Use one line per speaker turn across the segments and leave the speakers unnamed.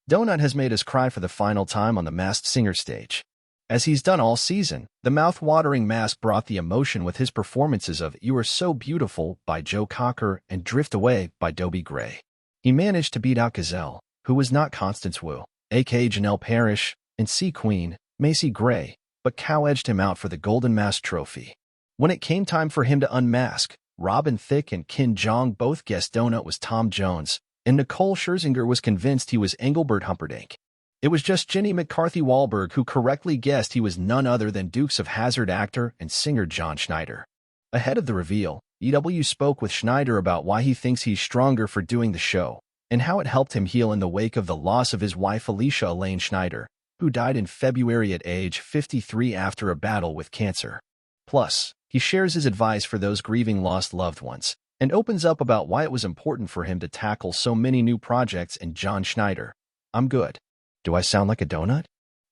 Donut has made us cry for the final time on the Masked Singer stage. As he's done all season, the mouth-watering Mask brought the emotion with his performances of You Are So Beautiful by Joe Cocker and Drift Away by Dobie Gray. He managed to beat out Gazelle, who was not Constance Wu, aka Janelle Parrish, and Sea Queen, Macy Gray, but Cow edged him out for the Golden Mask trophy. When it came time for him to unmask, Robin Thicke and Ken Jeong both guessed Donut was Tom Jones, and Nicole Scherzinger was convinced he was Engelbert Humperdinck. It was just Jenny McCarthy-Wahlberg who correctly guessed he was none other than Dukes of Hazzard actor and singer John Schneider. Ahead of the reveal, EW spoke with Schneider about why he thinks he's stronger for doing the show, and how it helped him heal in the wake of the loss of his wife Alicia Elaine Schneider, who died in February at age 53 after a battle with cancer. Plus, he shares his advice for those grieving lost loved ones, and opens up about why it was important for him to tackle so many new projects in John Schneider. I'm good. Do I sound like a donut?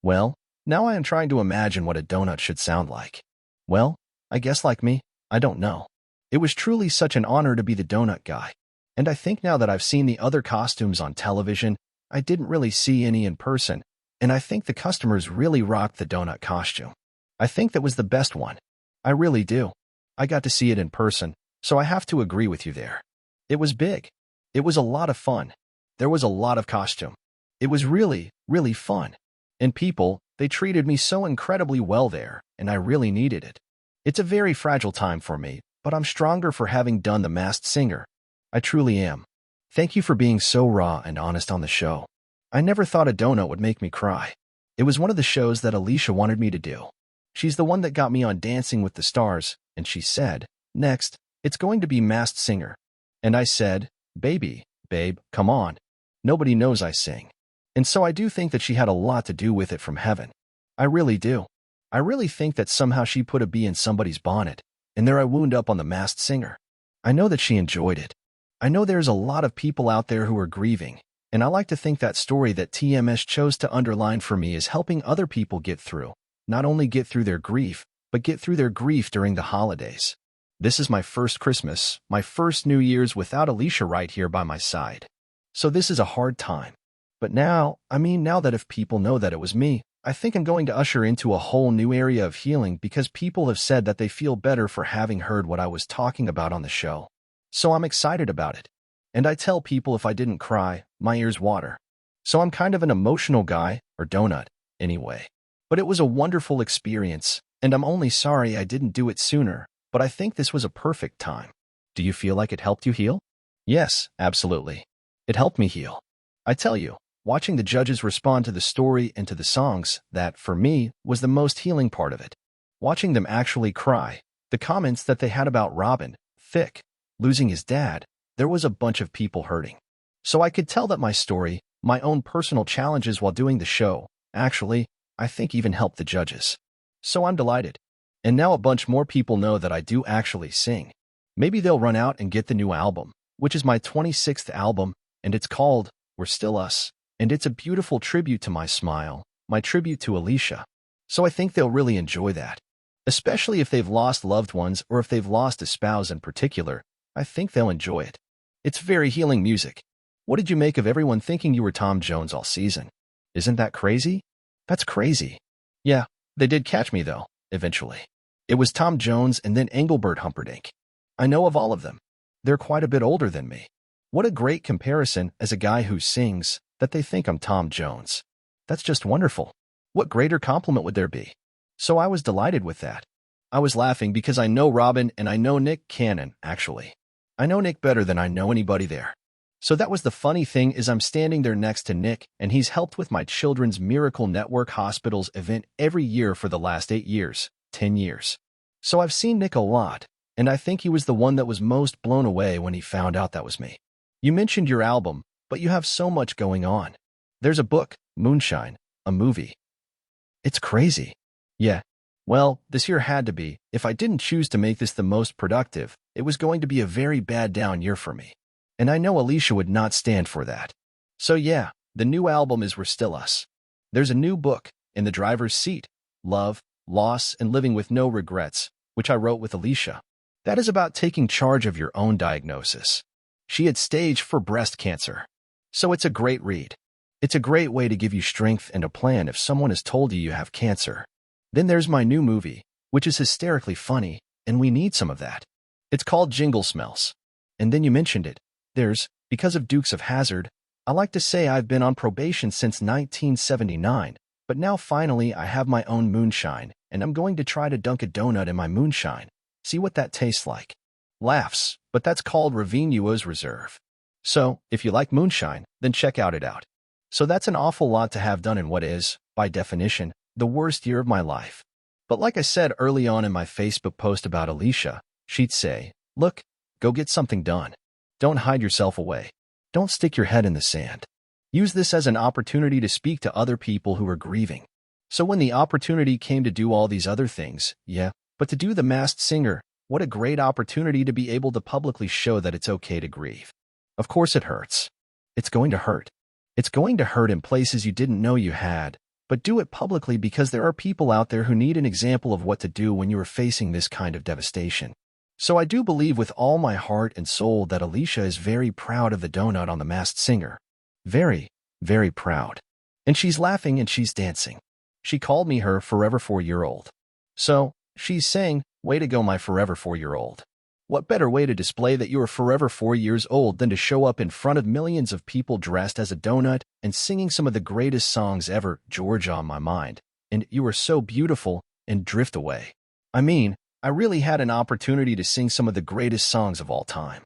Well, now I am trying to imagine what a donut should sound like. Well, I guess like me, I don't know. It was truly such an honor to be the donut guy. And I think now that I've seen the other costumes on television, I didn't really see any in person, and I think the customers really rocked the donut costume. I think that was the best one. I really do. I got to see it in person, so I have to agree with you there. It was big. It was a lot of fun. There was a lot of costume. It was really, really fun. And people, they treated me so incredibly well there, and I really needed it. It's a very fragile time for me, but I'm stronger for having done The Masked Singer. I truly am. Thank you for being so raw and honest on the show. I never thought a donut would make me cry. It was one of the shows that Alicia wanted me to do. She's the one that got me on Dancing with the Stars, and she said, next, it's going to be Masked Singer. And I said, babe, come on. Nobody knows I sing. And so I do think that she had a lot to do with it from heaven. I really do. I really think that somehow she put a bee in somebody's bonnet, and there I wound up on The Masked Singer. I know that she enjoyed it. I know there's a lot of people out there who are grieving, and I like to think that story that TMS chose to underline for me is helping other people get through, not only get through their grief, but get through their grief during the holidays. This is my first Christmas, my first New Year's without Alicia right here by my side. So this is a hard time. But now that if people know that it was me, I think I'm going to usher into a whole new area of healing because people have said that they feel better for having heard what I was talking about on the show. So I'm excited about it. And I tell people if I didn't cry, my ears water. So I'm kind of an emotional guy, or donut, anyway. But it was a wonderful experience, and I'm only sorry I didn't do it sooner, but I think this was a perfect time. Do you feel like it helped you heal? Yes, absolutely. It helped me heal. I tell you, watching the judges respond to the story and to the songs, that, for me, was the most healing part of it. Watching them actually cry, the comments that they had about Robin Thicke losing his dad, there was a bunch of people hurting. So I could tell that my story, my own personal challenges while doing the show, actually, I think even helped the judges. So I'm delighted. And now a bunch more people know that I do actually sing. Maybe they'll run out and get the new album, which is my 26th album, and it's called We're Still Us. And it's a beautiful tribute to my smile, my tribute to Alicia. So I think they'll really enjoy that. Especially if they've lost loved ones or if they've lost a spouse in particular, I think they'll enjoy it. It's very healing music. What did you make of everyone thinking you were Tom Jones all season? Isn't that crazy? That's crazy. Yeah, they did catch me though, eventually. It was Tom Jones and then Engelbert Humperdinck. I know of all of them. They're quite a bit older than me. What a great comparison as a guy who sings, that they think I'm Tom Jones. That's just wonderful. What greater compliment would there be? So I was delighted with that. I was laughing because I know Robin and I know Nick Cannon, actually. I know Nick better than I know anybody there. So that was the funny thing is I'm standing there next to Nick and he's helped with my Children's Miracle Network Hospitals event every year for the last 8 years, 10 years. So I've seen Nick a lot, and I think he was the one that was most blown away when he found out that was me. You mentioned your album, but you have so much going on. There's a book, Moonshine, a movie. It's crazy. Yeah. Well, this year had to be. If I didn't choose to make this the most productive, it was going to be a very bad down year for me. And I know Alicia would not stand for that. So yeah, the new album is We're Still Us. There's a new book, In the Driver's Seat, Love, Loss, and Living with No Regrets, which I wrote with Alicia. That is about taking charge of your own diagnosis. She had stage 4 breast cancer. So it's a great read. It's a great way to give you strength and a plan if someone has told you you have cancer. Then there's my new movie, which is hysterically funny, and we need some of that. It's called Jingle Smells. And then you mentioned it. Because of Dukes of Hazzard, I like to say I've been on probation since 1979, but now finally I have my own moonshine, and I'm going to try to dunk a donut in my moonshine. See what that tastes like. Laughs, but that's called Ravinua's Reserve. So, if you like moonshine, then check it out. So that's an awful lot to have done in what is, by definition, the worst year of my life. But like I said early on in my Facebook post about Alicia, she'd say, look, go get something done. Don't hide yourself away. Don't stick your head in the sand. Use this as an opportunity to speak to other people who are grieving. So when the opportunity came to do all these other things, but to do The Masked Singer, what a great opportunity to be able to publicly show that it's okay to grieve. Of course it hurts. It's going to hurt. It's going to hurt in places you didn't know you had, but do it publicly because there are people out there who need an example of what to do when you are facing this kind of devastation. So I do believe with all my heart and soul that Alicia is very proud of the donut on The Masked Singer. Very, very proud. And she's laughing and she's dancing. She called me her forever 4-year-old. So, she's saying, way to go my forever 4-year-old. What better way to display that you are forever 4 years old than to show up in front of millions of people dressed as a donut and singing some of the greatest songs ever, Georgia on My Mind, and You Are So Beautiful, and Drift Away. I mean, I really had an opportunity to sing some of the greatest songs of all time.